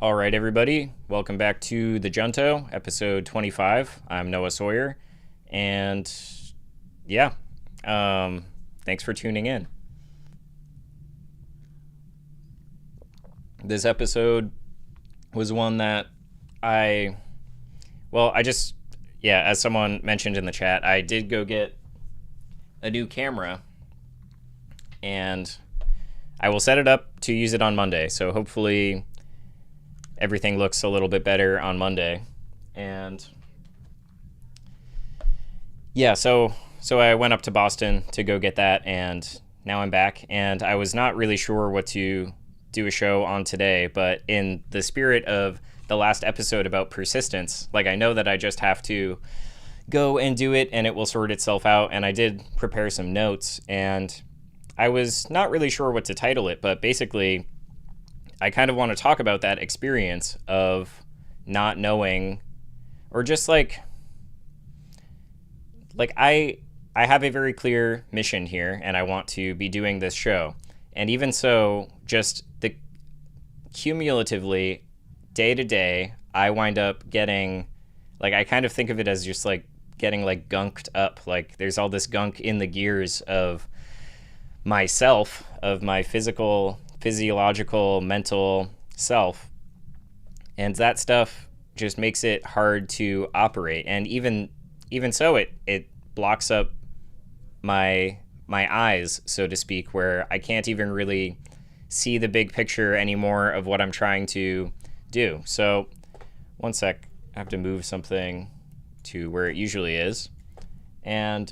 All right, everybody, welcome back to the Junto, episode 25. I'm Noah Sawyer, and yeah, thanks for tuning in. This episode was one that I, well, I just, yeah, as someone mentioned in the chat, I did go get a new camera, and I will set it up to use it on Monday, so hopefully everything looks a little bit better on Monday. And yeah, so I went up to Boston to go get that, and now I'm back, and I was not really sure what to do a show on today, but in the spirit of the last episode about persistence, like, I know that I just have to go and do it and it will sort itself out, and I did prepare some notes, and I was not really sure what to title it, but basically I kind of want to talk about that experience of not knowing, or just like I have a very clear mission here, and I want to be doing this show. And even so, just the cumulatively, day to day, I wind up getting, like, I kind of think of it as just like getting like gunked up. Like, there's all this gunk in the gears of myself, of my physiological, mental self, and that stuff just makes it hard to operate. And even so, it blocks up my eyes, so to speak, where I can't even really see the big picture anymore of what I'm trying to do. So one sec, I have to move something to where it usually is. And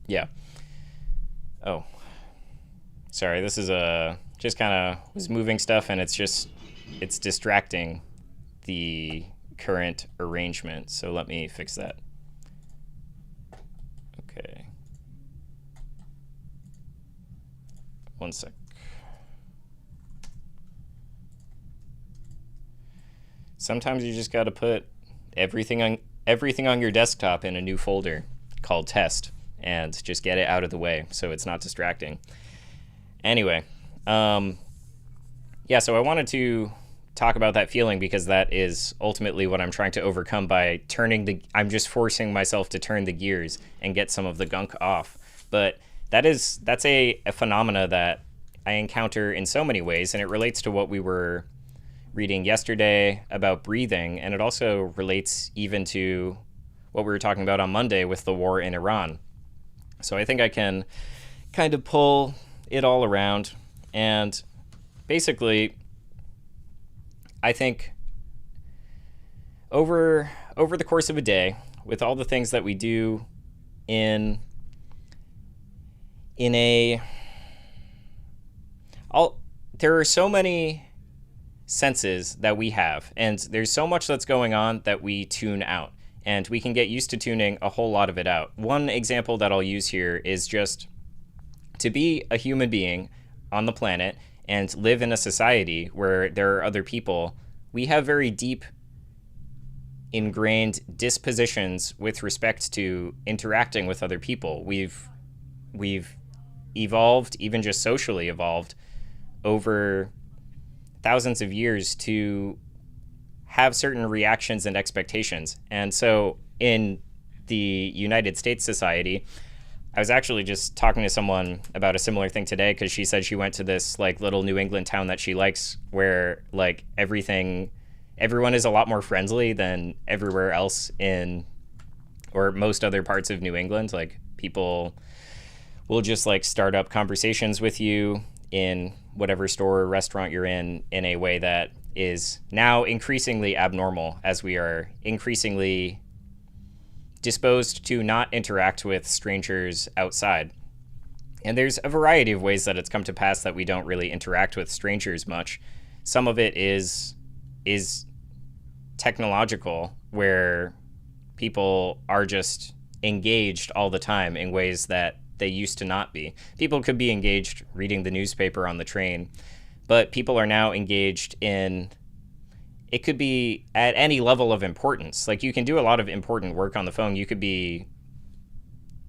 yeah, oh, sorry, this is just kind of was moving stuff, and it's distracting the current arrangement. So let me fix that. Okay. One sec. Sometimes you just got to put everything on your desktop in a new folder called test, and just get it out of the way so it's not distracting. Anyway, yeah, so I wanted to talk about that feeling, because that is ultimately what I'm trying to overcome by I'm just forcing myself to turn the gears and get some of the gunk off. But that's a phenomena that I encounter in so many ways, and it relates to what we were reading yesterday about breathing, and it also relates even to what we were talking about on Monday with the war in Iran. So I think I can kind of pull it all around, and basically I think over the course of a day, with all the things that we do there are so many senses that we have, and there's so much that's going on that we tune out, and we can get used to tuning a whole lot of it out. One example that I'll use here is just to be a human being on the planet and live in a society where there are other people. We have very deep ingrained dispositions with respect to interacting with other people. We've evolved, even just socially evolved, over thousands of years to have certain reactions and expectations. And so in the United States society, I was actually just talking to someone about a similar thing today, because she said she went to this like little New England town that she likes, where like everyone is a lot more friendly than everywhere else or most other parts of New England. Like, people will just like start up conversations with you in whatever store or restaurant you're in a way that is now increasingly abnormal, as we are increasingly disposed to not interact with strangers outside. And there's a variety of ways that it's come to pass that we don't really interact with strangers much. Some of it is technological, where people are just engaged all the time in ways that they used to not be. People could be engaged reading the newspaper on the train, but people are now engaged in, it could be at any level of importance. Like, you can do a lot of important work on the phone. You could be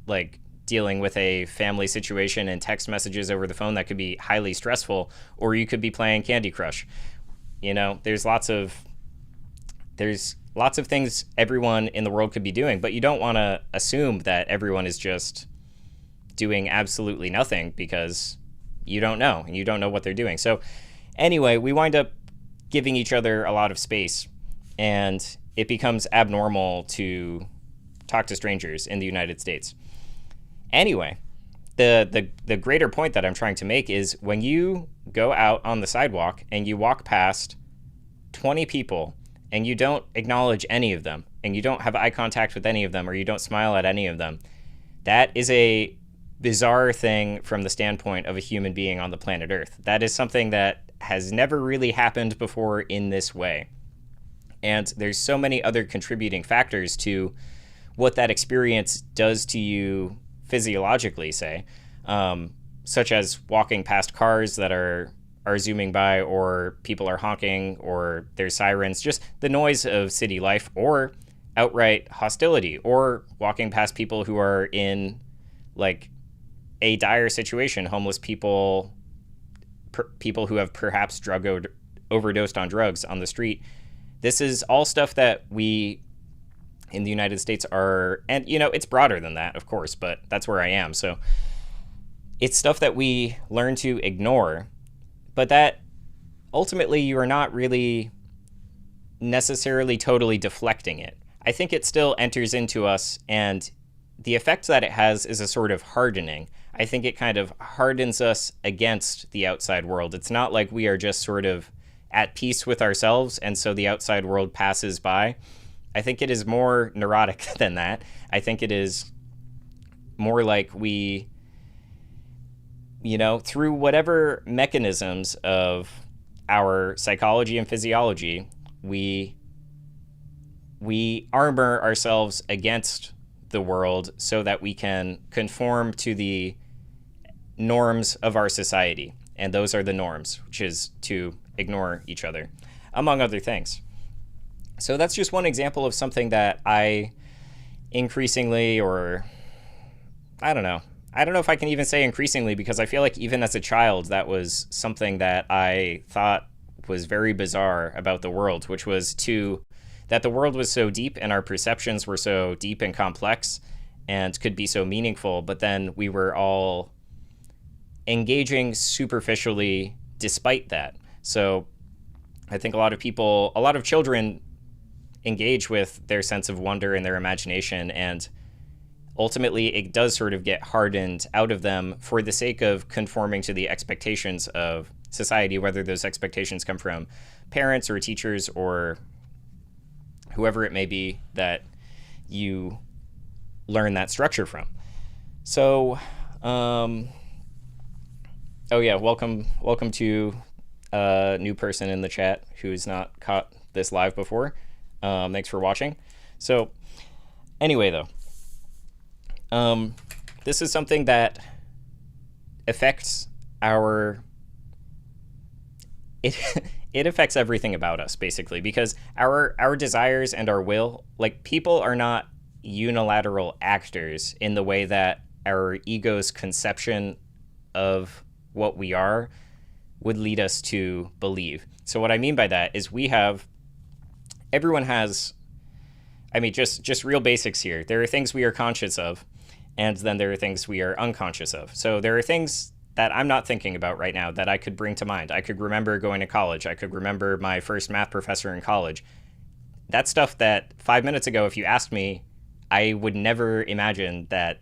like dealing with a family situation and text messages over the phone that could be highly stressful, or you could be playing Candy Crush. You know, there's lots of things everyone in the world could be doing, but you don't want to assume that everyone is just doing absolutely nothing, because you don't know, and you don't know what they're doing. So anyway, we wind up giving each other a lot of space, and it becomes abnormal to talk to strangers in the United States. Anyway, the greater point that I'm trying to make is when you go out on the sidewalk and you walk past 20 people and you don't acknowledge any of them, and you don't have eye contact with any of them, or you don't smile at any of them, that is a bizarre thing from the standpoint of a human being on the planet Earth. That is something that has never really happened before in this way. And there's so many other contributing factors to what that experience does to you physiologically, say, such as walking past cars that are zooming by, or people are honking, or there's sirens, just the noise of city life, or outright hostility, or walking past people who are in like a dire situation, homeless people, people who have perhaps overdosed on drugs on the street. This is all stuff that we in the United States are, and you know, it's broader than that, of course, but that's where I am. So it's stuff that we learn to ignore, but that ultimately you are not really necessarily totally deflecting it. I think it still enters into us, and the effect that it has is a sort of hardening. I think it kind of hardens us against the outside world. It's not like we are just sort of at peace with ourselves, and so the outside world passes by. I think it is more neurotic than that. I think it is more like we, you know, through whatever mechanisms of our psychology and physiology, we armor ourselves against the world so that we can conform to the norms of our society. And those are the norms, which is to ignore each other, among other things. So that's just one example of something that I increasingly, or I don't know if I can even say increasingly, because I feel like even as a child, that was something that I thought was very bizarre about the world, which was that the world was so deep and our perceptions were so deep and complex and could be so meaningful, but then we were all engaging superficially despite that. So I think a lot of children engage with their sense of wonder and their imagination, and ultimately it does sort of get hardened out of them for the sake of conforming to the expectations of society, whether those expectations come from parents or teachers or whoever it may be that you learn that structure from. So, oh yeah, welcome to a new person in the chat who's not caught this live before. Thanks for watching. So anyway, though, this is something that affects it affects everything about us, basically, because our desires and our will, like, people are not unilateral actors in the way that our ego's conception of what we are would lead us to believe. So what I mean by that is everyone has, I mean, just real basics here. There are things we are conscious of, and then there are things we are unconscious of. So there are things that I'm not thinking about right now that I could bring to mind. I could remember going to college. I could remember my first math professor in college. That's stuff that 5 minutes ago, if you asked me, I would never imagine that,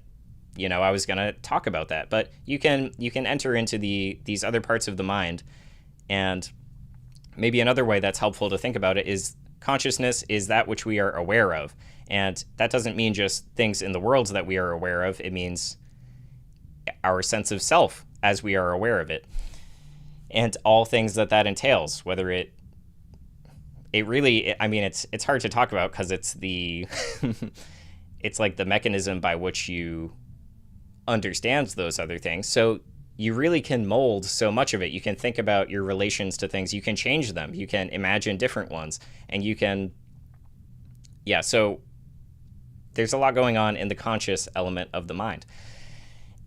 you know, I was going to talk about that. But you can enter into these other parts of the mind. And maybe another way that's helpful to think about it is consciousness is that which we are aware of. And that doesn't mean just things in the world that we are aware of. It means our sense of self as we are aware of it, and all things that entails, whether it really, I mean, it's hard to talk about because it's it's like the mechanism by which you understand those other things. So you really can mold so much of it. You can think about your relations to things. You can change them. You can imagine different ones, and you can, yeah. So there's a lot going on in the conscious element of the mind.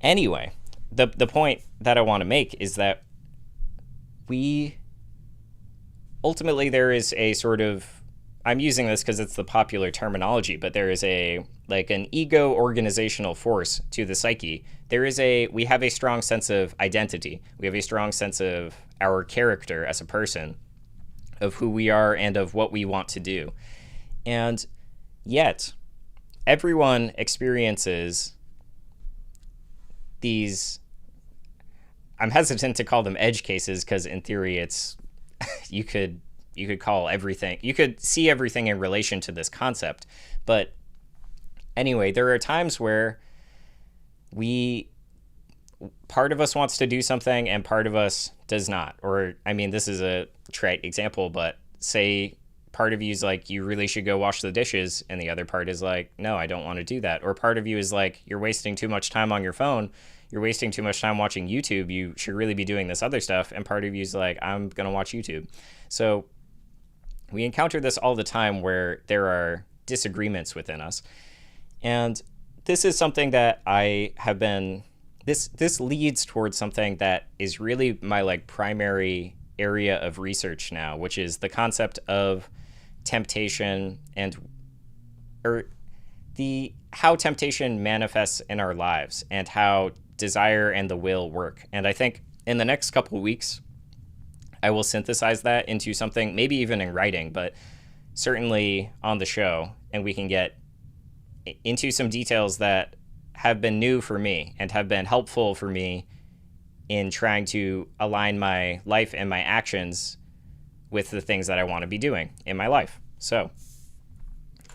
Anyway, the point that I want to make is that we ultimately, there is a sort of, I'm using this because it's the popular terminology, but there is a like an ego organizational force to the psyche. We have a strong sense of identity. We have a strong sense of our character as a person, of who we are and of what we want to do. And yet, everyone experiences these, I'm hesitant to call them edge cases because in theory it's, you could call everything, you could see everything in relation to this concept. But anyway, there are times where part of us wants to do something and part of us does not. Or, I mean, this is a trite example, but say part of you is like, you really should go wash the dishes, and the other part is like, no, I don't want to do that. Or part of you is like, you're wasting too much time on your phone, you're wasting too much time watching YouTube, you should really be doing this other stuff. And part of you is like, I'm going to watch YouTube. So we encounter this all the time where there are disagreements within us. And this is something that I have been, this leads towards something that is really my like primary area of research now, which is the concept of temptation and how temptation manifests in our lives and how desire and the will work. And I think in the next couple of weeks, I will synthesize that into something, maybe even in writing, but certainly on the show, and we can get into some details that have been new for me and have been helpful for me in trying to align my life and my actions with the things that I want to be doing in my life. So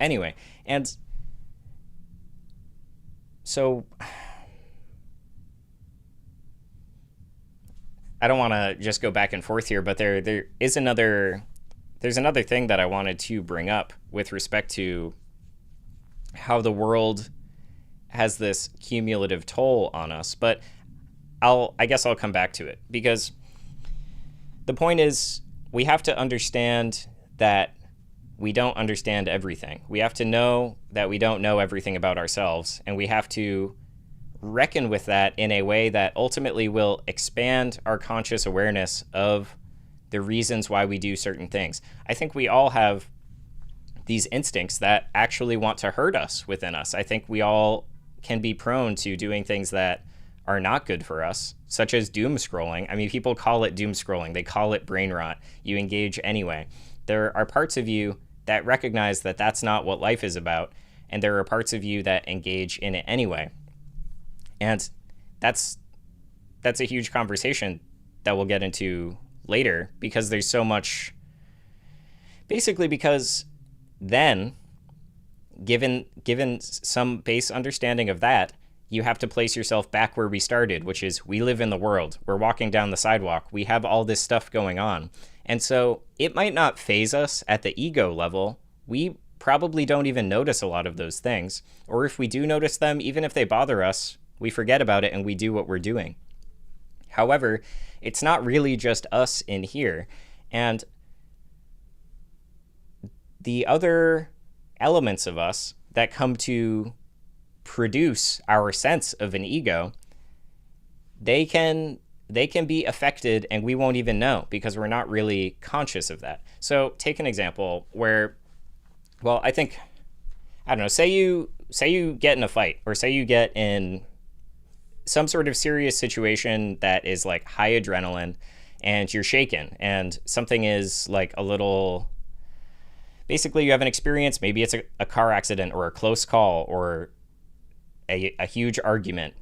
anyway, and so I don't want to just go back and forth here, but there's another thing that I wanted to bring up with respect to how the world has this cumulative toll on us. But I guess I'll come back to it, because the point is we have to understand that we don't understand everything. We have to know that we don't know everything about ourselves, and we have to reckon with that in a way that ultimately will expand our conscious awareness of the reasons why we do certain things. I think we all have these instincts that actually want to hurt us within us. I think we all can be prone to doing things that are not good for us, such as doom scrolling. I mean, people call it doom scrolling. They call it brain rot. You engage anyway. There are parts of you that recognize that that's not what life is about, and there are parts of you that engage in it anyway. And that's a huge conversation that we'll get into later, because there's so much, basically because then, given some base understanding of that, you have to place yourself back where we started, which is we live in the world. We're walking down the sidewalk. We have all this stuff going on. And so it might not faze us at the ego level. We probably don't even notice a lot of those things. Or if we do notice them, even if they bother us, we forget about it and we do what we're doing. However, it's not really just us in here. And the other elements of us that come to produce our sense of an ego, they can be affected and we won't even know, because we're not really conscious of that. So take an example where, well, I don't know, say you get in a fight, or say you get in some sort of serious situation that is like high adrenaline and you're shaken, and something is like a little, basically you have an experience, maybe it's a car accident or a close call or a huge argument.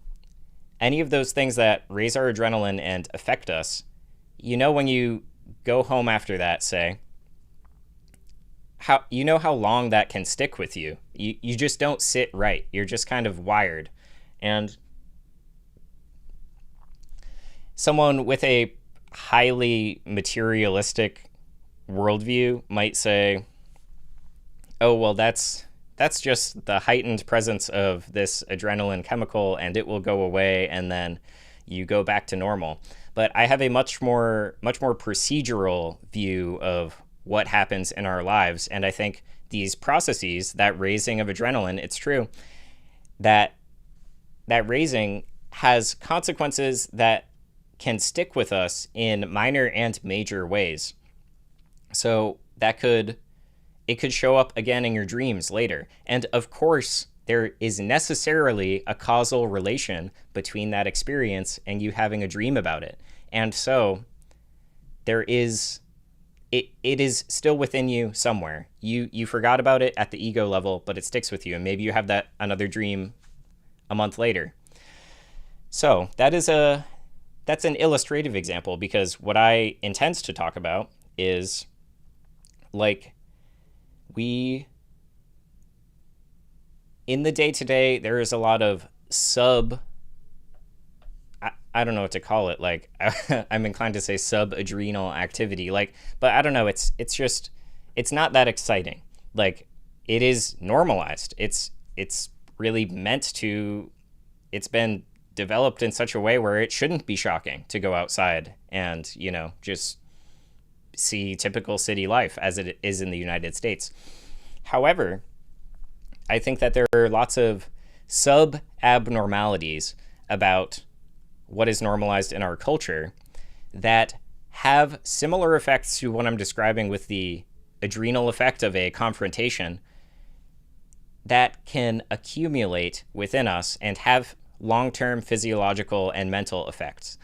Any of those things that raise our adrenaline and affect us, when you go home after that, say, how long that can stick with you. You just don't sit right. You're just kind of wired. And someone with a highly materialistic worldview might say, oh, well, that's just the heightened presence of this adrenaline chemical, and it will go away, and then you go back to normal. But I have a much more procedural view of what happens in our lives, and I think these processes, that raising of adrenaline, it's true that raising has consequences that can stick with us in minor and major ways. So it could show up again in your dreams later. And of course, there is necessarily a causal relation between that experience and you having a dream about it. And so there is it is still within you somewhere. You forgot about it at the ego level, but it sticks with you, and maybe you have that another dream a month later. So that's an illustrative example, because what I intend to talk about is, like, in the day-to-day, there is a lot of I don't know what to call it. Like, I'm inclined to say sub-adrenal activity. Like, but I don't know. It's just, it's not that exciting. Like, it is normalized. It's really meant to, it's been developed in such a way where it shouldn't be shocking to go outside and, just see typical city life as it is in the United States. However, I think that there are lots of sub-abnormalities about what is normalized in our culture that have similar effects to what I'm describing with the adrenal effect of a confrontation, that can accumulate within us and have long-term physiological and mental effects.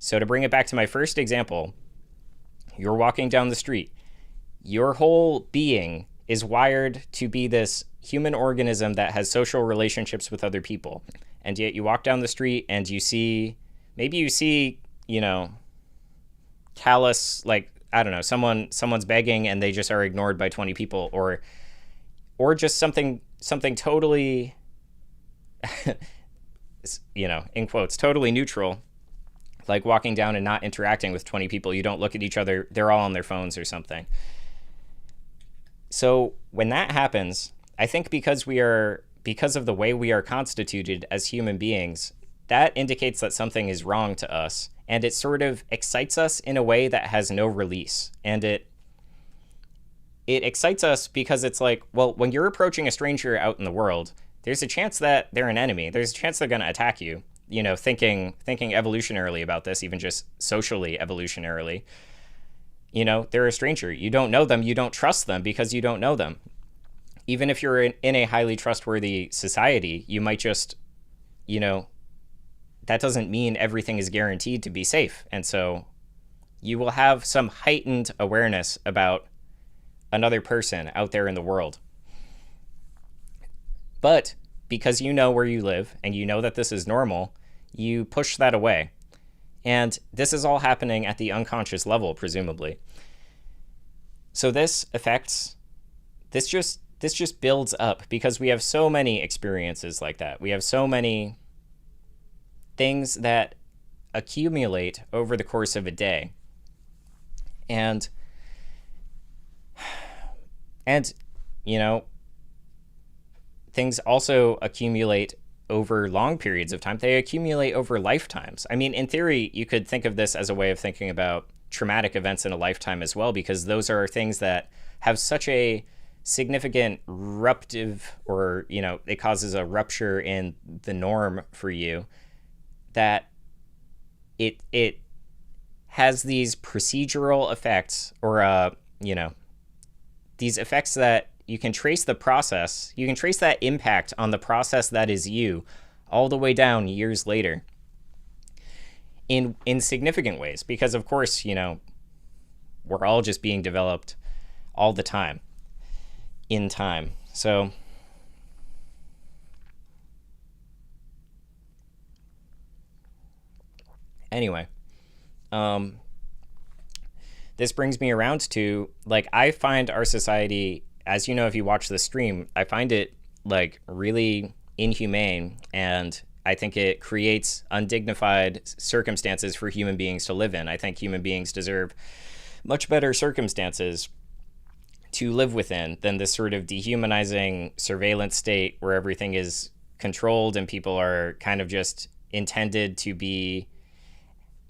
So to bring it back to my first example, you're walking down the street. Your whole being is wired to be this human organism that has social relationships with other people. And yet you walk down the street and you see, callous, like, I don't know, someone's begging and they just are ignored by 20 people, or just something totally, in quotes, totally neutral, like walking down and not interacting with 20 people. You don't look at each other. They're all on their phones or something. So when that happens, I think because of the way we are constituted as human beings, that indicates that something is wrong to us, and it sort of excites us in a way that has no release. And it excites us because it's like, well, when you're approaching a stranger out in the world, there's a chance that they're an enemy. There's a chance they're going to attack you. Thinking evolutionarily about this, even just socially evolutionarily. They're a stranger. You don't know them. You don't trust them because you don't know them. Even if you're in a highly trustworthy society, you might just, that doesn't mean everything is guaranteed to be safe. And so you will have some heightened awareness about another person out there in the world. But because you know where you live and you know that this is normal, you push that away. And this is all happening at the unconscious level, presumably. So this just builds up because we have so many experiences like that. We have so many things that accumulate over the course of a day. And things also accumulate over long periods of time. They accumulate over lifetimes. I mean, in theory, you could think of this as a way of thinking about traumatic events in a lifetime as well, because those are things that have such a significant ruptive, or, it causes a rupture in the norm for you, that it has these procedural effects, or, these effects that you can trace the process, you can trace that impact on the process that is you all the way down years later in significant ways, because of course, we're all just being developed all the time in time. So anyway, this brings me around to, like, I find our society, as you know, if you watch the stream, I find it, like, really inhumane, and I think it creates undignified circumstances for human beings to live in. I think human beings deserve much better circumstances to live within than this sort of dehumanizing surveillance state where everything is controlled and people are kind of just intended to be,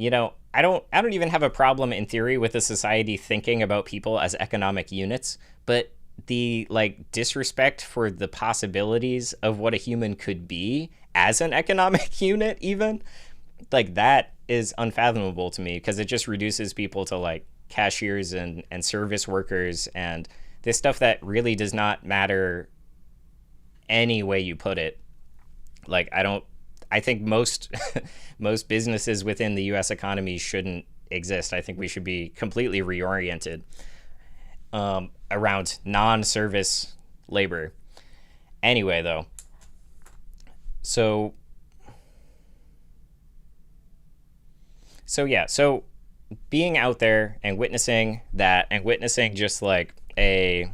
I don't even have a problem in theory with a society thinking about people as economic units, but the, like, disrespect for the possibilities of what a human could be as an economic unit even. Like that is unfathomable to me because it just reduces people to like cashiers and service workers and this stuff that really does not matter any way you put it. Like I think most most businesses within the US economy shouldn't exist. I think we should be completely reoriented around non-service labor. Anyway, though, so so being out there and witnessing that and witnessing just like a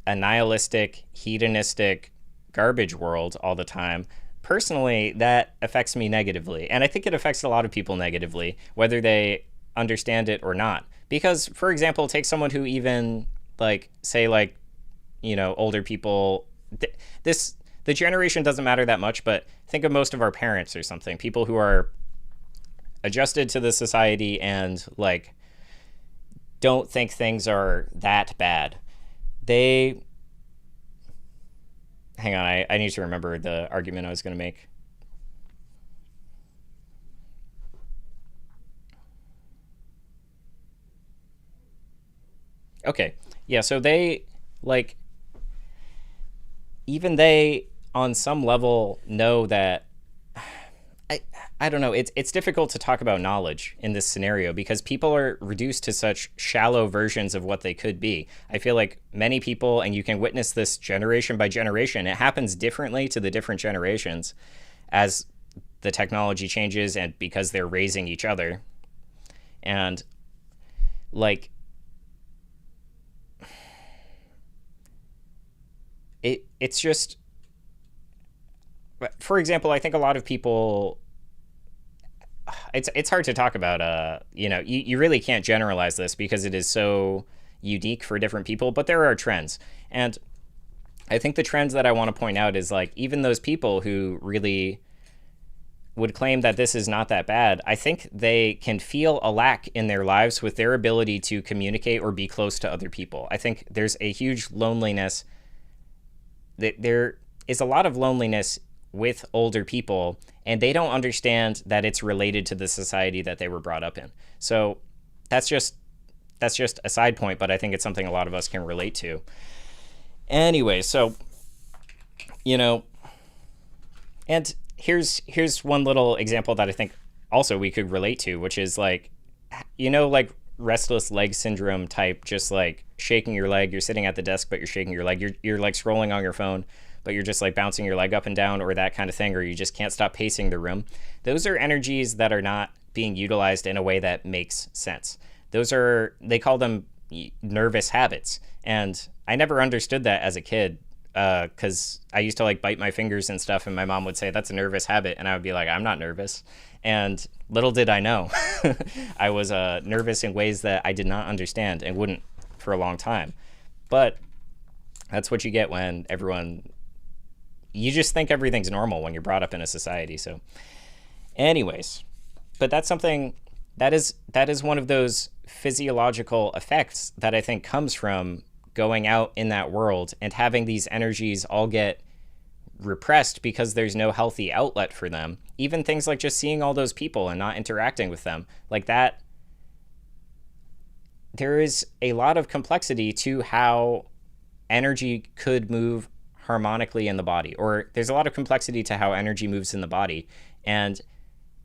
nihilistic, hedonistic garbage world all the time, personally, that affects me negatively. And I think it affects a lot of people negatively, whether they understand it or not. Because, for example, take someone who even, like, say, like, older people. The generation doesn't matter that much, but think of most of our parents or something. People who are adjusted to the society and, like, don't think things are that bad. Hang on, I need to remember the argument I was going to make. Okay, yeah, so they, like, even they, on some level, know that, I, I don't know, it's difficult to talk about knowledge in this scenario because people are reduced to such shallow versions of what they could be. I feel like many people, and you can witness this generation by generation, it happens differently to the different generations as the technology changes and because they're raising each other. And, like, it's just, for example, I think a lot of people, it's hard to talk about, you really can't generalize this because it is so unique for different people, but there are trends. And I think the trends that I want to point out is, like, even those people who really would claim that this is not that bad, I think they can feel a lack in their lives with their ability to communicate or be close to other people. I think there's a huge loneliness. There is a lot of loneliness with older people, and they don't understand that it's related to the society that they were brought up in. So that's just a side point, but I think it's something a lot of us can relate to. Anyway, so, and here's one little example that I think also we could relate to, which is like, like restless leg syndrome type, just like shaking your leg. You're sitting at the desk, but you're shaking your leg. You're like scrolling on your phone, but you're just like bouncing your leg up and down, or that kind of thing, or you just can't stop pacing the room. Those are energies that are not being utilized in a way that makes sense. They call them nervous habits. And I never understood that as a kid, because I used to like bite my fingers and stuff, and my mom would say, that's a nervous habit. And I would be like, I'm not nervous. And little did I know, I was nervous in ways that I did not understand and wouldn't for a long time. But that's what you get when you just think everything's normal when you're brought up in a society. So anyways, but that's something that is one of those physiological effects that I think comes from going out in that world and having these energies all get repressed because there's no healthy outlet for them. Even things like just seeing all those people and not interacting with them, like that. There is a lot of complexity to how energy could move harmonically in the body, or there's a lot of complexity to how energy moves in the body, and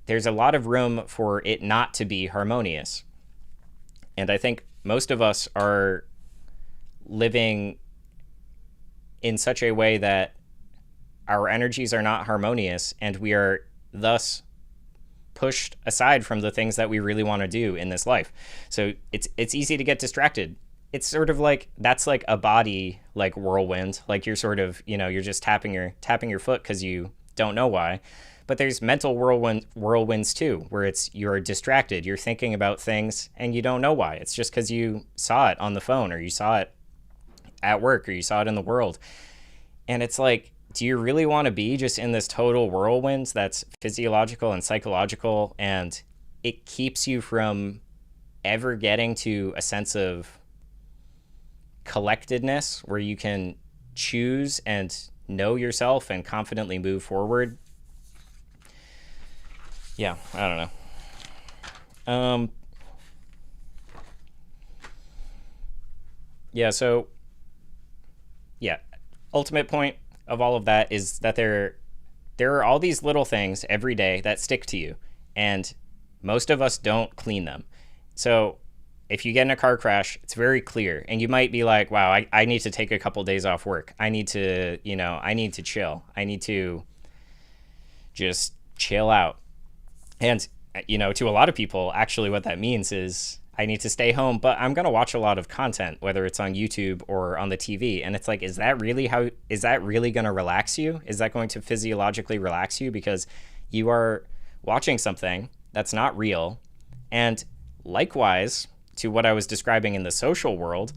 there's a lot of room for it not to be harmonious. And I think most of us are living in such a way that our energies are not harmonious, and we are thus pushed aside from the things that we really want to do in this life. So it's easy to get distracted. It's sort of like, that's like a body like whirlwind, like you're sort of, you're just tapping your foot because you don't know why. But there's mental whirlwinds too, where you're distracted, you're thinking about things and you don't know why. It's just because you saw it on the phone, or you saw it at work, or you saw it in the world. And it's like, do you really want to be just in this total whirlwind that's physiological and psychological, and it keeps you from ever getting to a sense of collectedness where you can choose and know yourself and confidently move forward Yeah, I don't know. Yeah, so yeah, ultimate point of all of that is that there are all these little things every day that stick to you, and most of us don't clean them. So if you get in a car crash, it's very clear, and you might be like, wow, I need to take a couple days off work. I need to, I need to chill. I need to just chill out. And, to a lot of people, actually what that means is I need to stay home, but I'm going to watch a lot of content, whether it's on YouTube or on the TV. And it's like, is that really going to relax you? Is that going to physiologically relax you? Because you are watching something that's not real. And likewise, to what I was describing in the social world,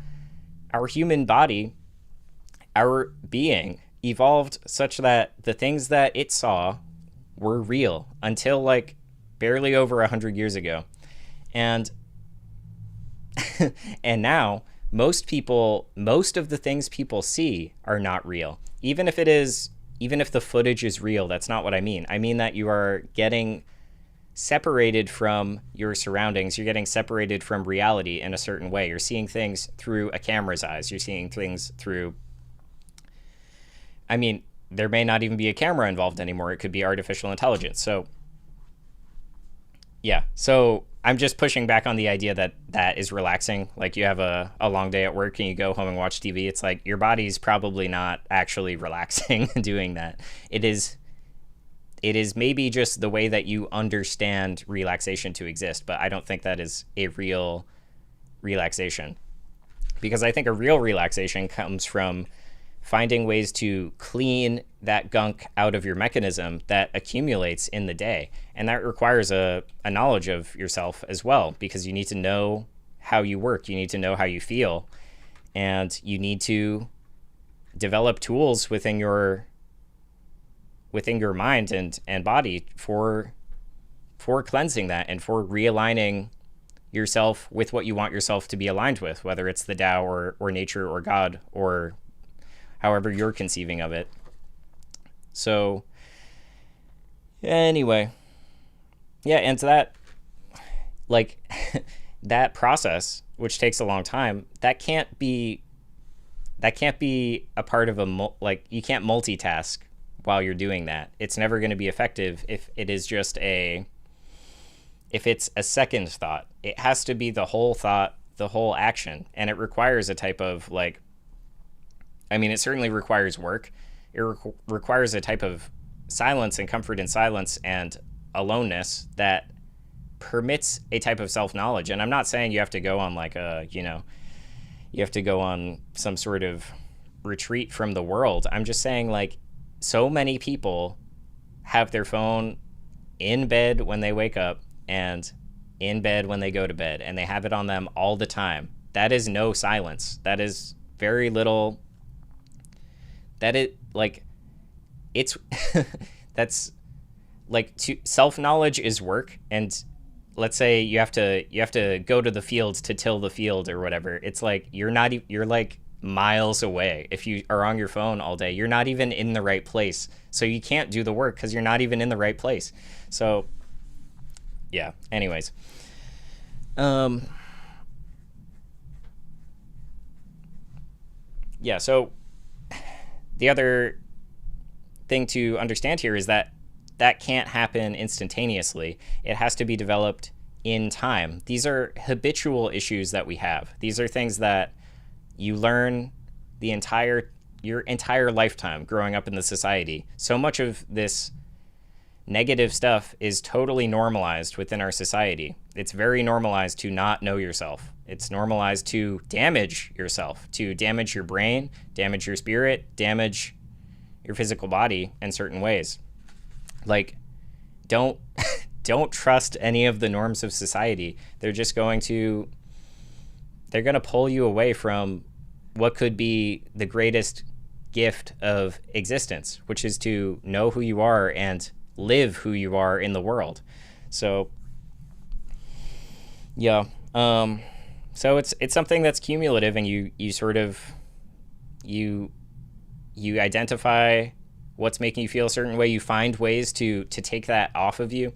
our human body, our being evolved such that the things that it saw were real until like barely over 100 years ago. And and now most of the things people see are not real. Even if the footage is real, that's not what I mean. I mean that you are getting separated from your surroundings. You're getting separated from reality in a certain way. You're seeing things through a camera's eyes. You're seeing things through, I mean, there may not even be a camera involved anymore. It could be artificial intelligence. So yeah, so I'm just pushing back on the idea that that is relaxing. Like you have a long day at work and you go home and watch TV. It's like your body's probably not actually relaxing doing that. It is maybe just the way that you understand relaxation to exist, but I don't think that is a real relaxation. Because I think a real relaxation comes from finding ways to clean that gunk out of your mechanism that accumulates in the day. And that requires a knowledge of yourself as well, because you need to know how you work, you need to know how you feel, and you need to develop tools within your mind and body for cleansing that and for realigning yourself with what you want yourself to be aligned with, whether it's the Tao or nature or God or however you're conceiving of it. So anyway, yeah, and so that, like, that process, which takes a long time, that can't be a part of you can't multitask while you're doing that. It's never going to be effective if it's a second thought. It has to be the whole thought, the whole action, and it requires a type of it certainly requires work. It requires a type of silence and comfort in silence and aloneness that permits a type of self-knowledge. And I'm not saying you have to go on you have to go on some sort of retreat from the world. I'm just saying, so many people have their phone in bed when they wake up and in bed when they go to bed, and they have it on them all the time. That is no silence. That is very little. Self-knowledge is work, and let's say you have to go to the fields to till the field or whatever. It's like you're like miles away. If you are on your phone all day, you're not even in the right place, so you can't do the work because you're not even in the right place. So yeah, anyways, yeah, so the other thing to understand here is that can't happen instantaneously. It has to be developed in time. These are habitual issues that we have. These are things that you learn your entire lifetime growing up in the society. So much of this negative stuff is totally normalized within our society. It's very normalized to not know yourself. It's normalized to damage yourself, to damage your brain, damage your spirit, damage your physical body in certain ways. Don't trust any of the norms of society. They're going to pull you away from what could be the greatest gift of existence, which is to know who you are and live who you are in the world. So yeah, so it's something that's cumulative, and you sort of you identify what's making you feel a certain way. You find ways to take that off of you.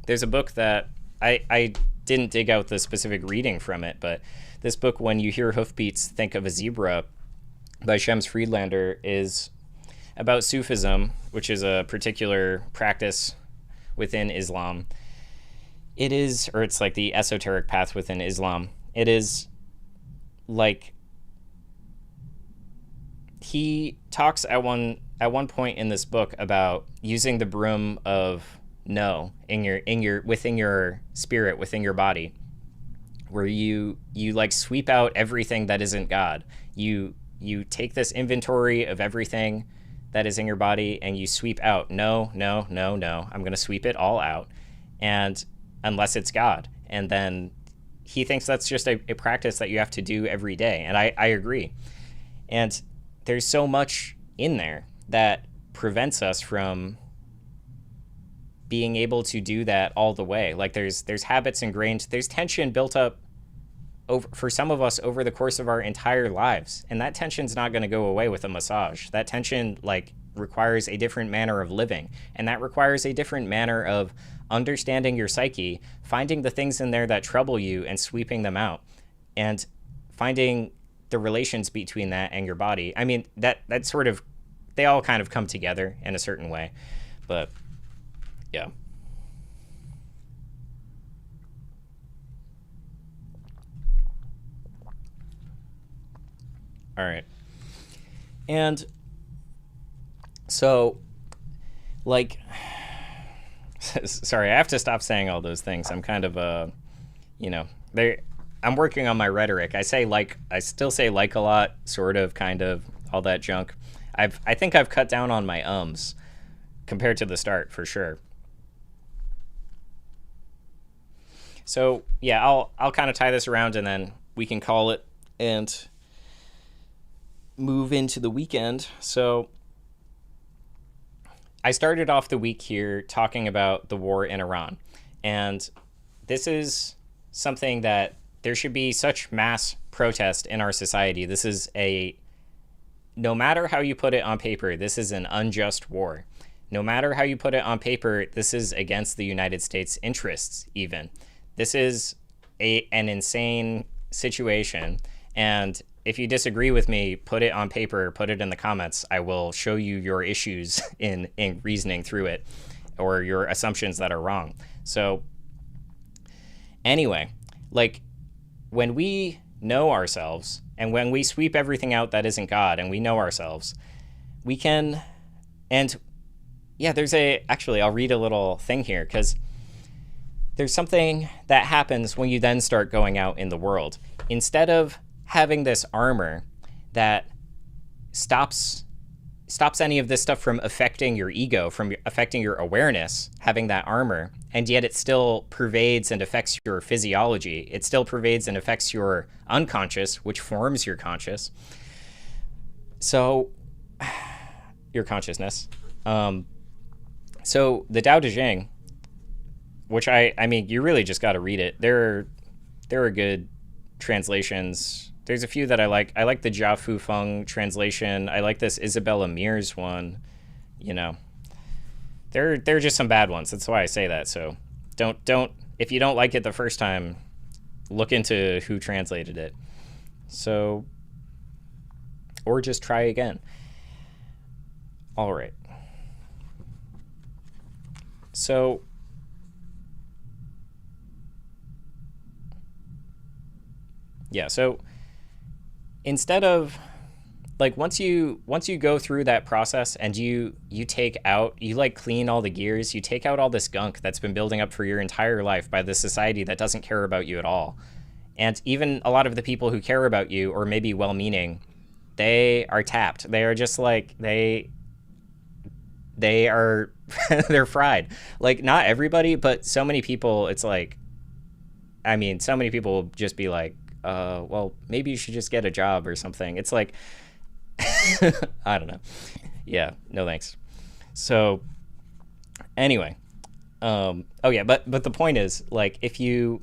there's a book that I didn't dig out the specific reading from it, but this book, When You Hear Hoofbeats, Think of a Zebra, by Shems Friedlander, is about Sufism, which is a particular practice within Islam. It is, or it's like the esoteric path within Islam. It is like, he talks at one point in this book about using the broom of no in your within your spirit, within your body, where you like sweep out everything that isn't God. You take this inventory of everything that is in your body and you sweep out no. I'm going to sweep it all out, and unless it's God. And then he thinks that's just a practice that you have to do every day. And I agree. And there's so much in there that prevents us from being able to do that all the way. Like there's habits ingrained, there's tension built up for some of us over the course of our entire lives. And that tension's not going to go away with a massage. That tension like requires a different manner of living. And that requires a different manner of understanding your psyche, finding the things in there that trouble you and sweeping them out, and finding the relations between that and your body. I mean, that sort of, they all kind of come together in a certain way. But yeah. All right. And so, like, sorry, I have to stop saying all those things. I'm kind of, I'm working on my rhetoric. I still say like a lot, sort of, kind of, all that junk. I think I've cut down on my ums compared to the start, for sure. So yeah, I'll kind of tie this around and then we can call it and move into the weekend. So I started off the week here talking about the war in Iran. And this is something that there should be such mass protest in our society. This is no matter how you put it on paper, this is an unjust war. No matter how you put it on paper, this is against the United States' interests even. This is an insane situation. And if you disagree with me, put it on paper, put it in the comments. I will show you your issues in reasoning through it, or your assumptions that are wrong. So anyway, like, when we know ourselves and when we sweep everything out that isn't God and we know ourselves, we can, and yeah, actually, I'll read a little thing here, because there's something that happens when you then start going out in the world. Instead of having this armor that stops any of this stuff from affecting your ego, from affecting your awareness, having that armor, and yet it still pervades and affects your physiology. It still pervades and affects your unconscious, which forms your conscious. So, your consciousness. So the Tao Te Ching, which I mean, you really just got to read it. There are good translations. There's a few that I like. I like the Jia Fu Feng translation. I like this Isabella Mears one. You know, there are just some bad ones. That's why I say that. So don't if you don't like it the first time, look into who translated it. So, or just try again. All right. So yeah, so instead of, like, once you go through that process and you take out, you like clean all the gears, you take out all this gunk that's been building up for your entire life by this society that doesn't care about you at all. And even a lot of the people who care about you, or maybe well-meaning, they are tapped. They are just like, they are, they're fried. Like, not everybody, but so many people, it's like, I mean, so many people will just be like, well, maybe you should just get a job or something. It's like, I don't know. Yeah, no thanks. So anyway, oh yeah, but the point is, like, if you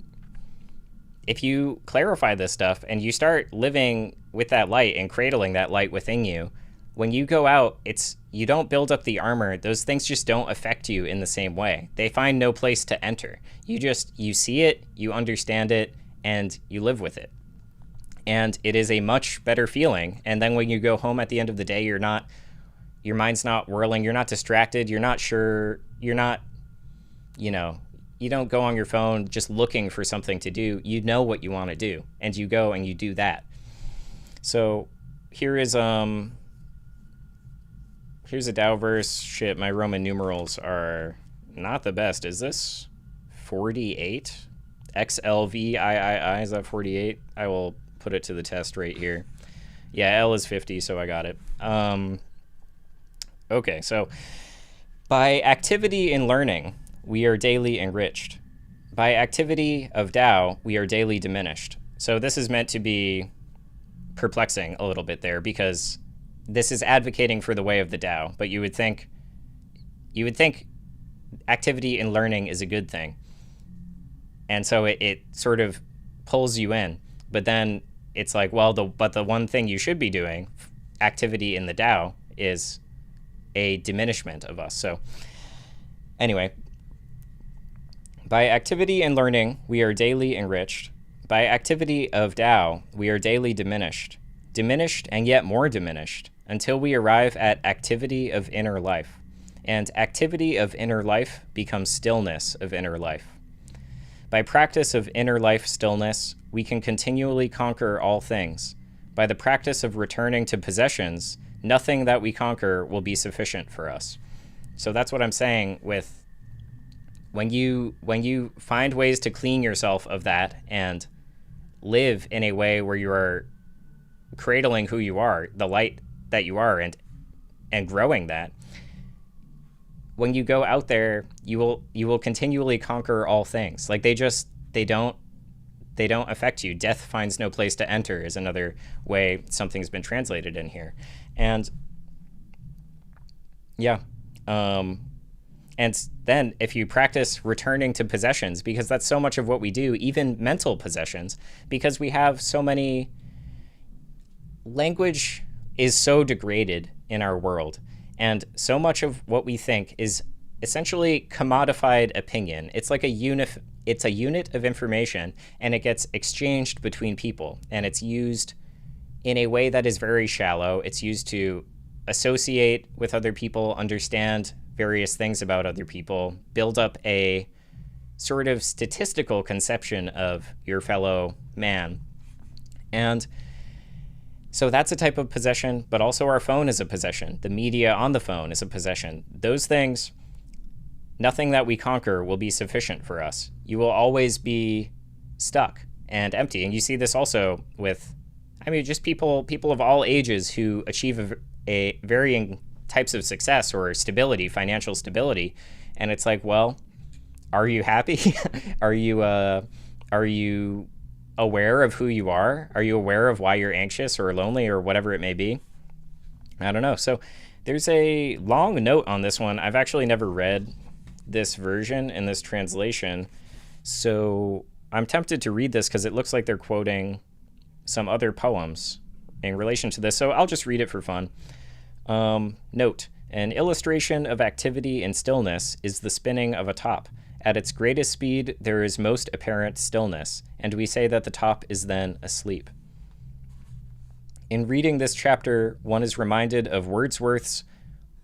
clarify this stuff and you start living with that light and cradling that light within you, when you go out, you don't build up the armor. Those things just don't affect you in the same way. They find no place to enter. You see it, you understand it, and you live with it. And it is a much better feeling. And then when you go home at the end of the day, your mind's not whirling, you're not distracted, you're not sure, you're not, you don't go on your phone just looking for something to do. You know what you want to do, and you go and you do that. So here's a Tao verse. Shit, my Roman numerals are not the best. Is this 48? XLVIII, is that 48? I will put it to the test right here. Yeah, L is 50, so I got it. Okay, so by activity in learning, we are daily enriched. By activity of Tao, we are daily diminished. So this is meant to be perplexing a little bit there, because this is advocating for the way of the Tao, but you would think activity in learning is a good thing. And so it sort of pulls you in. But then it's like, well, but the one thing you should be doing, activity in the Tao, is a diminishment of us. So anyway, by activity in learning, we are daily enriched. By activity of Tao, we are daily diminished and yet more diminished, until we arrive at activity of inner life. And activity of inner life becomes stillness of inner life. By practice of inner life stillness, we can continually conquer all things. By the practice of returning to possessions, nothing that we conquer will be sufficient for us. So that's what I'm saying with when you find ways to clean yourself of that and live in a way where you are cradling who you are, the light that you are, and growing that. When you go out there, you will continually conquer all things. Like they don't affect you. Death finds no place to enter is another way something's been translated in here. And yeah, and then if you practice returning to possessions, because that's so much of what we do, even mental possessions, because we have so many, language is so degraded in our world. And so much of what we think is essentially commodified opinion. It's like it's a unit of information, and it gets exchanged between people, and it's used in a way that is very shallow. It's used to associate with other people, understand various things about other people, build up a sort of statistical conception of your fellow man. And so that's a type of possession, but also our phone is a possession. The media on the phone is a possession. Those things, nothing that we conquer will be sufficient for us. You will always be stuck and empty. And you see this also with, just people of all ages who achieve a varying types of success or stability, financial stability. And it's like, well, are you happy? Are you aware of who you are? Are you aware of why you're anxious or lonely or whatever it may be? I don't know. So there's a long note on this one. I've actually never read this version in this translation. So I'm tempted to read this because it looks like they're quoting some other poems in relation to this. So I'll just read it for fun. Note, an illustration of activity in stillness is the spinning of a top. At its greatest speed, there is most apparent stillness, and we say that the top is then asleep. In reading this chapter, one is reminded of Wordsworth's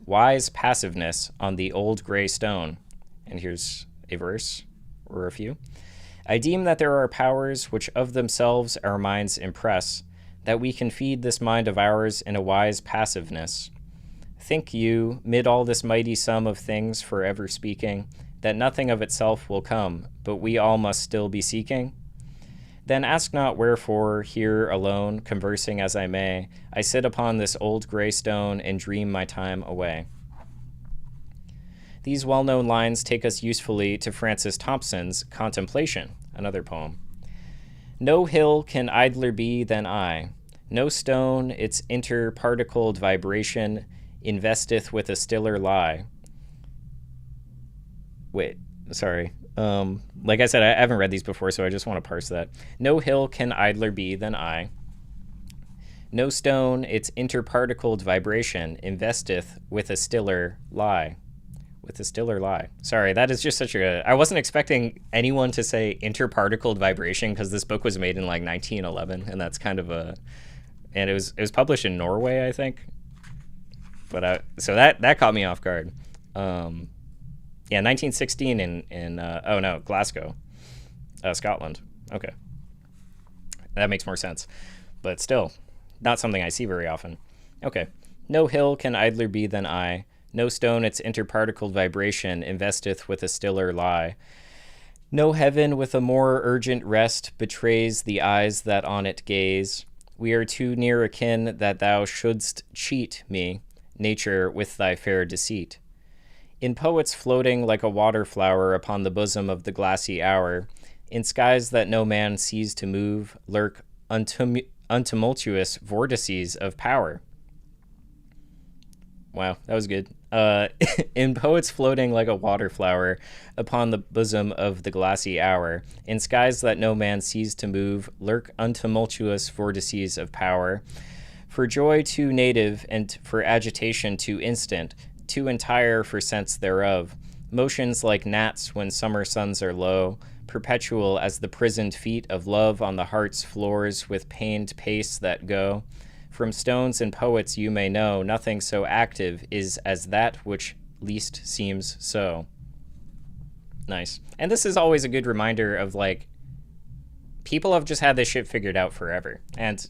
wise passiveness on the old gray stone. And here's a verse, or a few. I deem that there are powers which of themselves our minds impress, that we can feed this mind of ours in a wise passiveness. Think you, mid all this mighty sum of things forever speaking, that nothing of itself will come, but we all must still be seeking? Then ask not wherefore, here alone, conversing as I may, I sit upon this old gray stone and dream my time away. These well-known lines take us usefully to Francis Thompson's Contemplation, another poem. No hill can idler be than I. No stone its interparticled vibration investeth with a stiller lie. Wait, sorry. Like I said, I haven't read these before, so I just want to parse that. No hill can idler be than I. No stone its interparticled vibration investeth with a stiller lie. With a stiller lie. Sorry, that is just such a... I wasn't expecting anyone to say interparticled vibration because this book was made in like 1911, and that's kind of a... And it was published in Norway, I think. But so that caught me off guard. Yeah, 1916 in oh no, Glasgow, Scotland. Okay, that makes more sense. But still, not something I see very often. Okay. No hill can idler be than I. No stone its interparticled vibration investeth with a stiller lie. No heaven with a more urgent rest betrays the eyes that on it gaze. We are too near akin that thou shouldst cheat me, nature, with thy fair deceit. In poets floating like a water flower upon the bosom of the glassy hour, in skies that no man sees to move, lurk untumultuous vortices of power. Wow, that was good. In poets floating like a water flower upon the bosom of the glassy hour, in skies that no man sees to move, lurk untumultuous vortices of power. For joy too native, and for agitation too instant, too entire for sense thereof, motions like gnats when summer suns are low, perpetual as the prisoned feet of love on the heart's floors with pained pace that go. From stones and poets you may know, nothing so active is as that which least seems so. Nice. And this is always a good reminder of, like, people have just had this shit figured out forever. And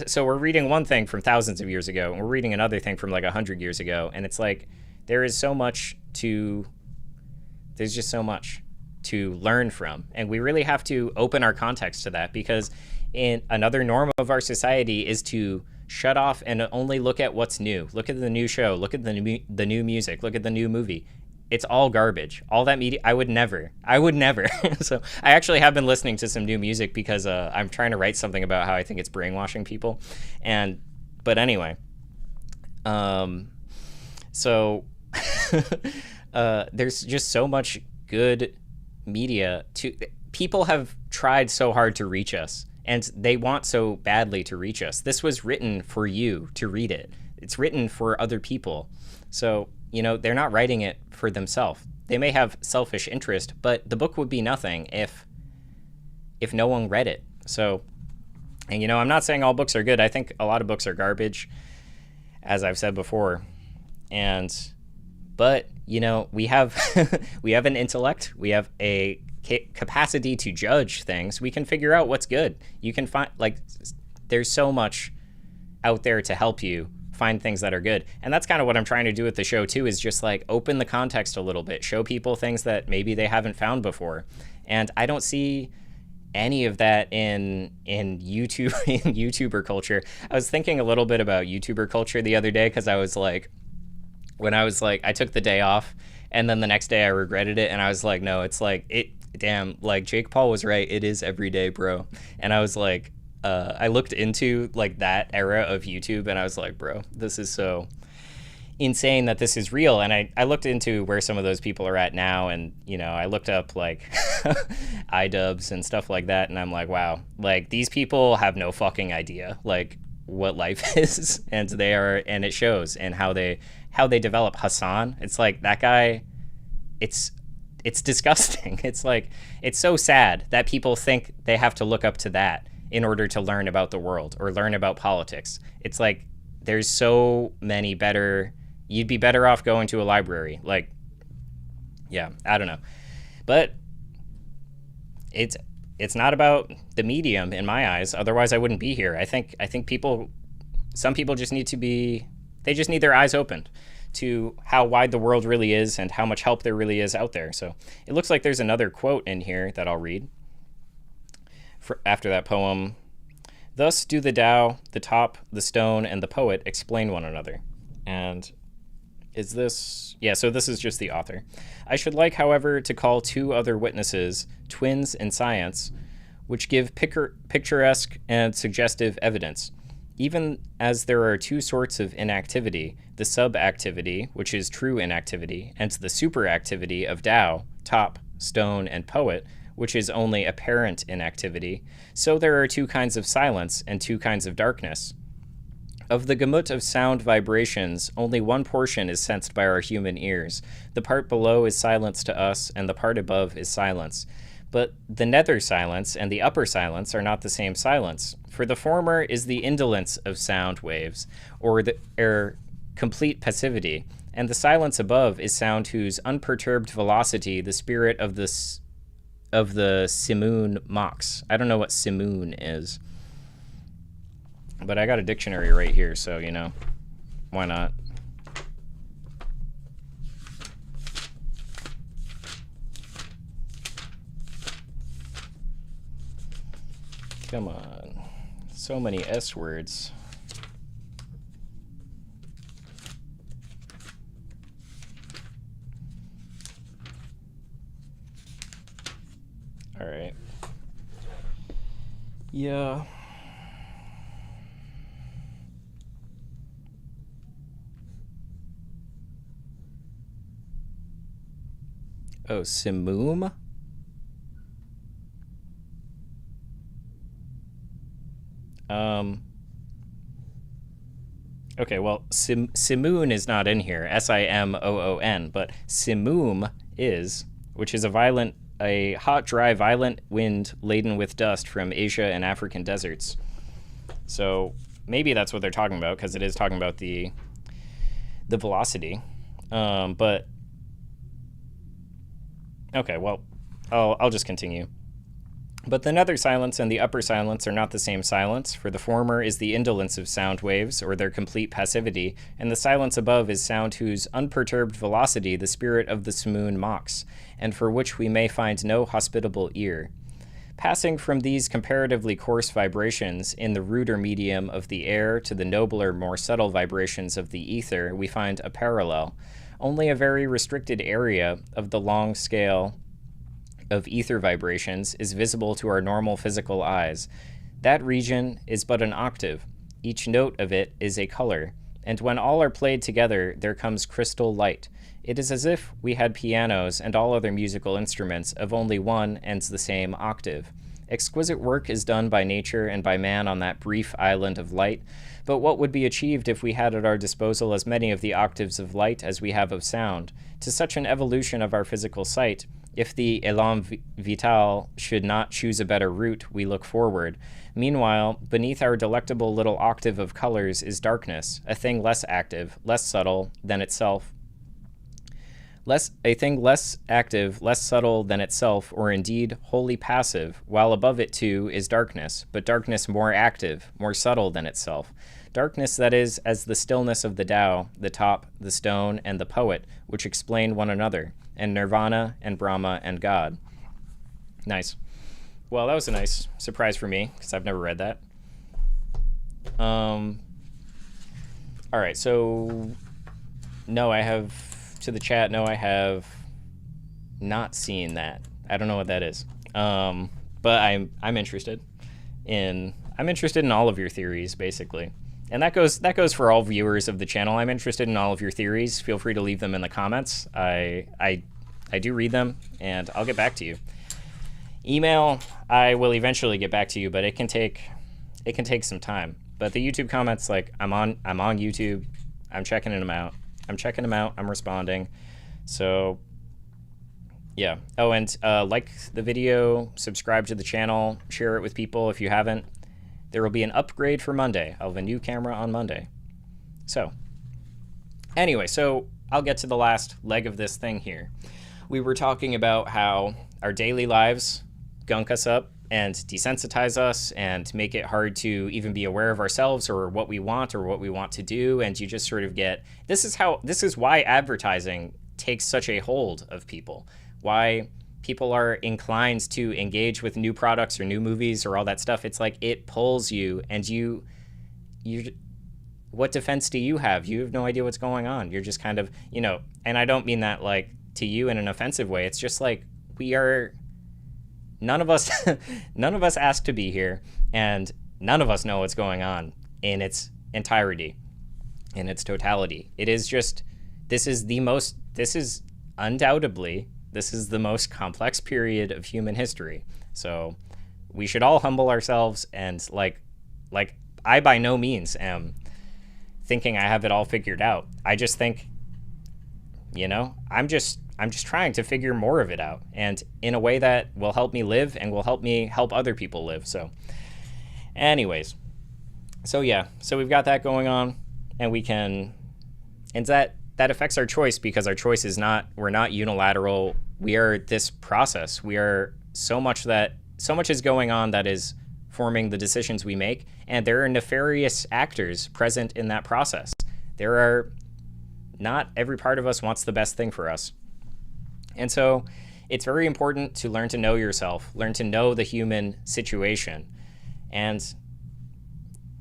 so we're reading one thing from thousands of years ago, and we're reading another thing from like 100 years ago, and it's like there's just so much to learn from, and we really have to open our context to that, because in another norm of our society is to shut off and only look at what's new. Look at the new show, look at the new music, look at the new movie. It's all garbage. All that media, I would never. So I actually have been listening to some new music because I'm trying to write something about how I think it's brainwashing people. But anyway, so there's just so much good media. People have tried so hard to reach us, and they want so badly to reach us. This was written for you to read it. It's written for other people. So, you know, they're not writing it for themselves. They may have selfish interest, but the book would be nothing if no one read it. So, and, you know, I'm not saying all books are good. I think a lot of books are garbage, as I've said before. But, you know, we have we have an intellect. We have a capacity to judge things. We can figure out what's good. You can find, like, there's so much out there to help you find things that are good. And that's kind of what I'm trying to do with the show too, is just like open the context a little bit, show people things that maybe they haven't found before. And I don't see any of that in YouTube, in YouTuber culture. I was thinking a little bit about YouTuber culture the other day, because I took the day off, and then the next day I regretted it, and I was like, no, it's like, damn, like Jake Paul was right, it is every day, bro. And I was like, I looked into like that era of YouTube, and I was like, bro, this is so insane that this is real. And I looked into where some of those people are at now, and, you know, I looked up like iDubbbz and stuff like that, and I'm like, wow, like these people have no fucking idea like what life is, and it shows, and how they develop. Hassan, it's like that guy, it's disgusting. It's like, it's so sad that people think they have to look up to that in order to learn about the world or learn about politics. It's like, there's so many better, you'd be better off going to a library. Like, yeah, I don't know. But it's not about the medium in my eyes. Otherwise I wouldn't be here. I think some people just need they just need their eyes opened to how wide the world really is and how much help there really is out there. So it looks like there's another quote in here that I'll read after that poem. Thus do the Tao, the top, the stone, and the poet explain one another. And is this... Yeah, so this is just the author. I should like, however, to call two other witnesses, twins in science, which give picturesque and suggestive evidence. Even as there are two sorts of inactivity, the subactivity, which is true inactivity, and the superactivity of Tao, top, stone, and poet, which is only apparent inactivity, so there are two kinds of silence and two kinds of darkness. Of the gamut of sound vibrations, only one portion is sensed by our human ears. The part below is silence to us, and the part above is silence. But the nether silence and the upper silence are not the same silence, for the former is the indolence of sound waves, or complete passivity, and the silence above is sound whose unperturbed velocity the spirit of the simoon mocks. I don't know what simoon is, but I got a dictionary right here, so, you know, why not? Come on. So many S words. All right. Yeah. Oh, simoom? Okay, well, simoon is not in here, S-I-M-O-O-N, but simoom is, which is a hot, dry, violent wind laden with dust from Asia and African deserts. So maybe that's what they're talking about, because it is talking about the velocity. But okay, well, I'll just continue. But the nether silence and the upper silence are not the same silence, for the former is the indolence of sound waves, or their complete passivity, and the silence above is sound whose unperturbed velocity the spirit of the simoon mocks, and for which we may find no hospitable ear. Passing from these comparatively coarse vibrations in the ruder medium of the air to the nobler, more subtle vibrations of the ether, we find a parallel. Only a very restricted area of the long scale of ether vibrations is visible to our normal physical eyes. That region is but an octave. Each note of it is a color, and when all are played together, there comes crystal light. It is as if we had pianos and all other musical instruments of only one and the same octave. Exquisite work is done by nature and by man on that brief island of light, but what would be achieved if we had at our disposal as many of the octaves of light as we have of sound? To such an evolution of our physical sight, if the élan vital should not choose a better route, we look forward. Meanwhile, beneath our delectable little octave of colors is darkness, a thing less active, less subtle than itself. A thing less active, less subtle than itself, or indeed wholly passive, while above it too is darkness, but darkness more active, more subtle than itself. Darkness that is as the stillness of the Tao, the top, the stone, and the poet, which explain one another, and Nirvana, and Brahma, and God. Nice. Well, that was a nice surprise for me, because I've never read that. All right, so no, I have, to the chat, no, I have not seen that. I don't know what that is. But I'm interested in all of your theories, basically. And that goes for all viewers of the channel. I'm interested in all of your theories. Feel free to leave them in the comments. I do read them, and I'll get back to you. Email, I will eventually get back to you, but it can take some time. But the YouTube comments, like, I'm on YouTube. I'm checking them out. I'm responding. So yeah. Oh, and like the video, subscribe to the channel, share it with people if you haven't. There will be an upgrade for Monday. I'll have a new camera on Monday. So anyway, so I'll get to the last leg of this thing here. We were talking about how our daily lives gunk us up and desensitize us and make it hard to even be aware of ourselves or what we want to do. And you just sort of get, this is why advertising takes such a hold of people, why people are inclined to engage with new products or new movies or all that stuff. It's like it pulls you, and you what defense do you have? You have no idea what's going on. You're just kind of, you know, and I don't mean that like to you in an offensive way. It's just like none of us asked to be here, and none of us know what's going on in its entirety, in its totality. It is just, this is undoubtedly the most complex period of human history. So we should all humble ourselves, and like I by no means am thinking I have it all figured out. I just think, I'm just trying to figure more of it out, and in a way that will help me live and will help me help other people live. So anyways, so we've got that going on, and that affects our choice, because our choice is we're not unilateral. We are this process. We are so much is going on that is forming the decisions we make, and there are nefarious actors present in that process. Not every part of us wants the best thing for us. And so it's very important to learn to know yourself, learn to know the human situation, and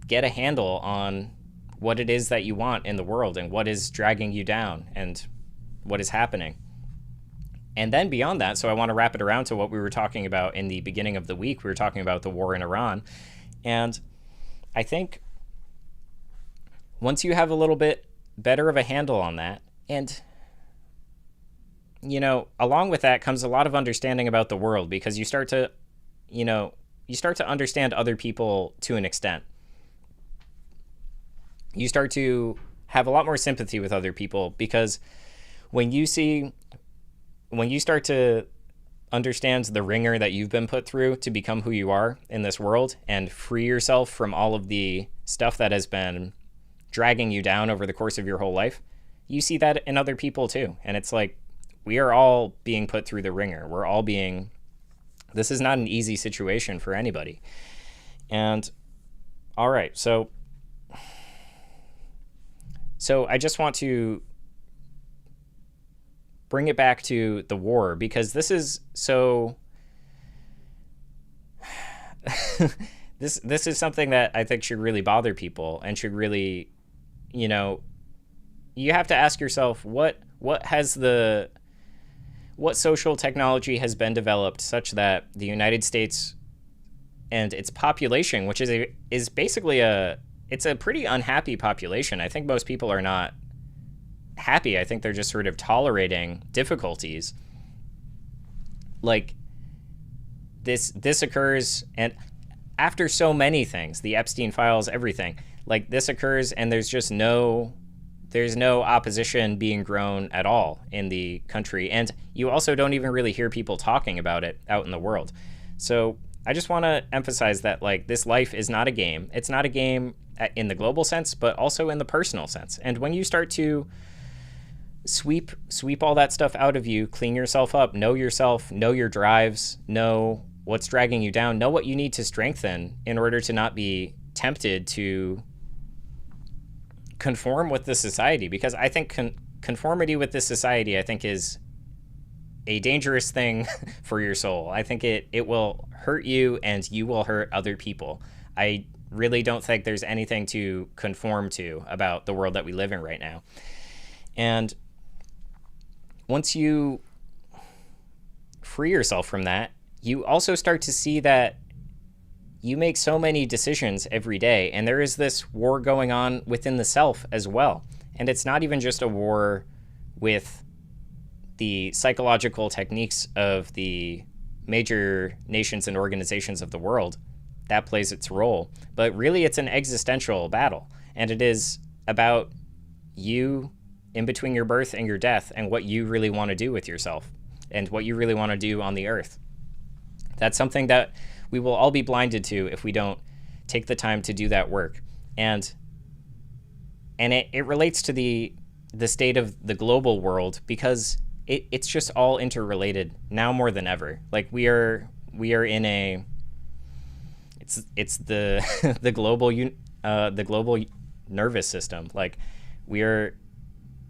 get a handle on what it is that you want in the world and what is dragging you down and what is happening. And then beyond that, so I want to wrap it around to what we were talking about in the beginning of the week. We were talking about the war in Iran. And I think once you have a little bit better of a handle on that, and along with that comes a lot of understanding about the world, because you start to understand other people to an extent. You start to have a lot more sympathy with other people, because when you start to understand the wringer that you've been put through to become who you are in this world, and free yourself from all of the stuff that has been dragging you down over the course of your whole life, you see that in other people too. And it's like, we are all being put through the wringer. This is not an easy situation for anybody. And all right, so I just want to bring it back to the war, because this is so this is something that I think should really bother people, and should really, you have to ask yourself, what social technology has been developed such that the United States and its population, which is basically it's a pretty unhappy population. I think most people are not happy. I think they're just sort of tolerating difficulties. Like this occurs, and after so many things, the Epstein files, everything, like this occurs, and there's no opposition being grown at all in the country. And you also don't even really hear people talking about it out in the world. So I just want to emphasize that, like, this life is not a game. It's not a game in the global sense, but also in the personal sense. And when you start to sweep all that stuff out of you, clean yourself up, know yourself, know your drives, know what's dragging you down, know what you need to strengthen in order to not be tempted to conform with this society. Because I think conformity with this society, I think, is a dangerous thing for your soul. I think it will hurt you, and you will hurt other people. I really don't think there's anything to conform to about the world that we live in right now. And once you free yourself from that, you also start to see that you make so many decisions every day, and there is this war going on within the self as well. And it's not even just a war with the psychological techniques of the major nations and organizations of the world. That plays its role. But really, it's an existential battle, and it is about you in between your birth and your death, and what you really want to do with yourself, and what you really want to do on the earth. That's something that we will all be blinded to if we don't take the time to do that work. And it relates to the state of the global world, because it's just all interrelated now more than ever. Like we are in a it's the the global nervous system. Like we are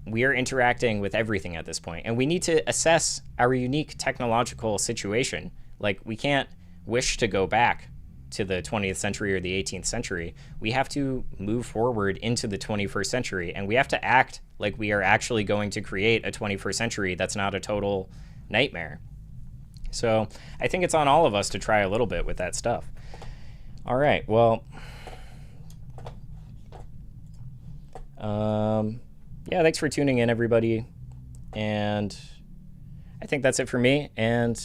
interacting with everything at this point, and we need to assess our unique technological situation. Like we can't wish to go back to the 20th century or the 18th century. We have to move forward into the 21st century, and we have to act like we are actually going to create a 21st century that's not a total nightmare. So I think it's on all of us to try a little bit with that stuff. All right, well, yeah, thanks for tuning in, everybody. And I think that's it for me. And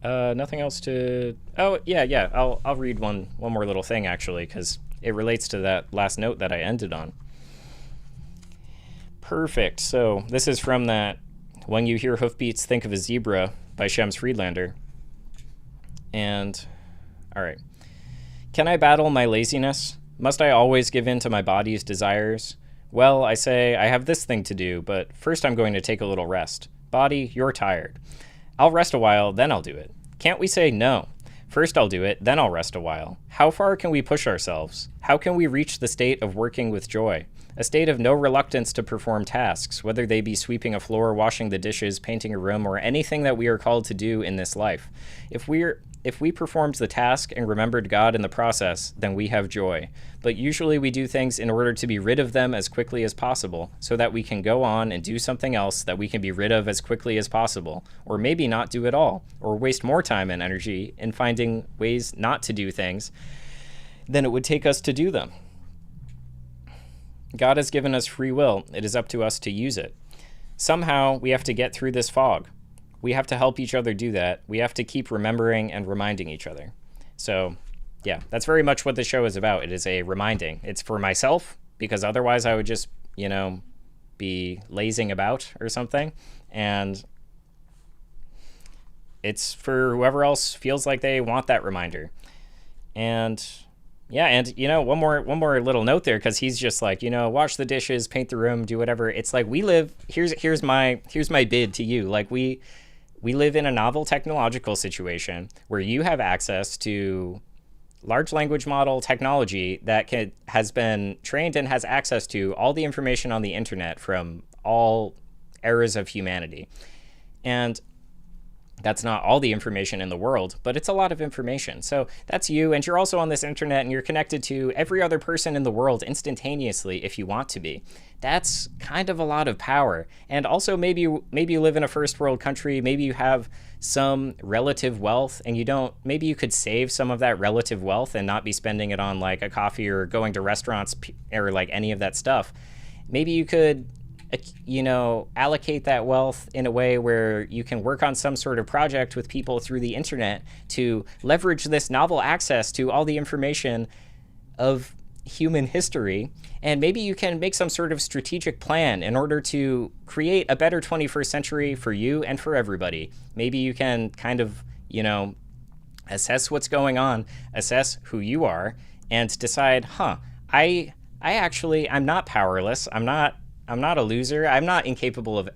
Nothing else to. Oh yeah. I'll read one more little thing actually, because it relates to that last note that I ended on. Perfect. So this is from that "When You Hear Hoofbeats, Think of a Zebra" by Shems Friedlander. And all right. Can I battle my laziness? Must I always give in to my body's desires? Well, I say, I have this thing to do, but first I'm going to take a little rest. Body, you're tired. I'll rest a while, then I'll do it. Can't we say no? First I'll do it, then I'll rest a while. How far can we push ourselves? How can we reach the state of working with joy? A state of no reluctance to perform tasks, whether they be sweeping a floor, washing the dishes, painting a room, or anything that we are called to do in this life. If we performed the task and remembered God in the process, then we have joy. But usually we do things in order to be rid of them as quickly as possible, so that we can go on and do something else that we can be rid of as quickly as possible, or maybe not do at all, or waste more time and energy in finding ways not to do things than it would take us to do them. God has given us free will. It is up to us to use it. Somehow we have to get through this fog. We have to help each other do that. We have to keep remembering and reminding each other. So, yeah, that's very much what the show is about. It is a reminding. It's for myself, because otherwise I would just, be lazing about or something. And it's for whoever else feels like they want that reminder. And yeah, and one more little note there, because he's just like, wash the dishes, paint the room, do whatever. It's like we live. Here's my bid to you. Like we live in a novel technological situation where you have access to large language model technology that has been trained and has access to all the information on the internet from all eras of humanity. And that's not all the information in the world, but it's a lot of information. So that's you, and you're also on this internet, and you're connected to every other person in the world instantaneously if you want to be. That's kind of a lot of power. And also maybe you live in a first world country, maybe you have some relative wealth, and maybe you could save some of that relative wealth and not be spending it on like a coffee or going to restaurants or like any of that stuff. Maybe you could allocate that wealth in a way where you can work on some sort of project with people through the internet to leverage this novel access to all the information of human history. And maybe you can make some sort of strategic plan in order to create a better 21st century for you and for everybody. Maybe you can kind of, assess what's going on, assess who you are, and decide, I'm not powerless. I'm not a loser. I'm not incapable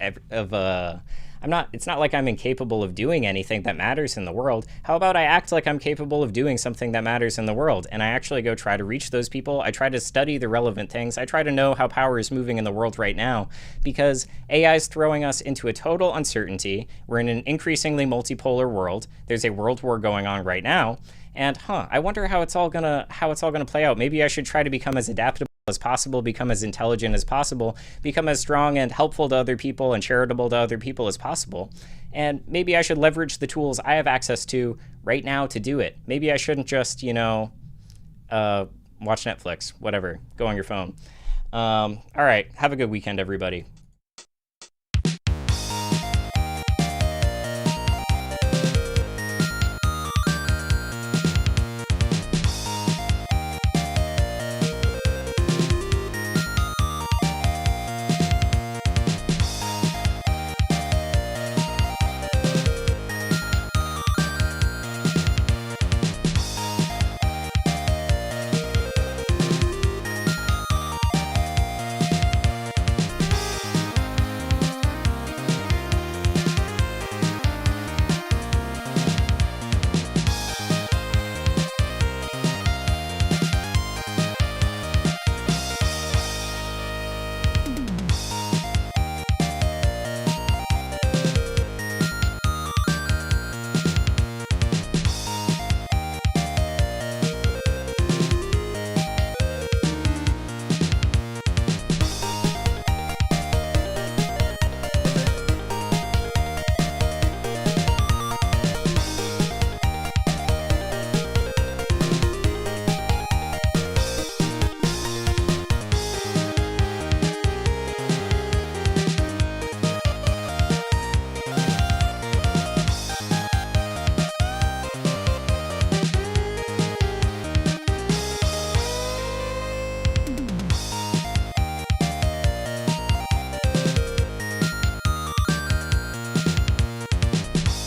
it's not like I'm incapable of doing anything that matters in the world. How about I act like I'm capable of doing something that matters in the world, and I actually go try to reach those people. I try to study the relevant things. I try to know how power is moving in the world right now, because AI is throwing us into a total uncertainty. We're in an increasingly multipolar world. There's a world war going on right now, and I wonder how it's all gonna play out. Maybe I should try to become as adaptable as possible, become as intelligent as possible, become as strong and helpful to other people and charitable to other people as possible. And maybe I should leverage the tools I have access to right now to do it. Maybe I shouldn't just, watch Netflix, whatever, go on your phone. All right, have a good weekend, everybody.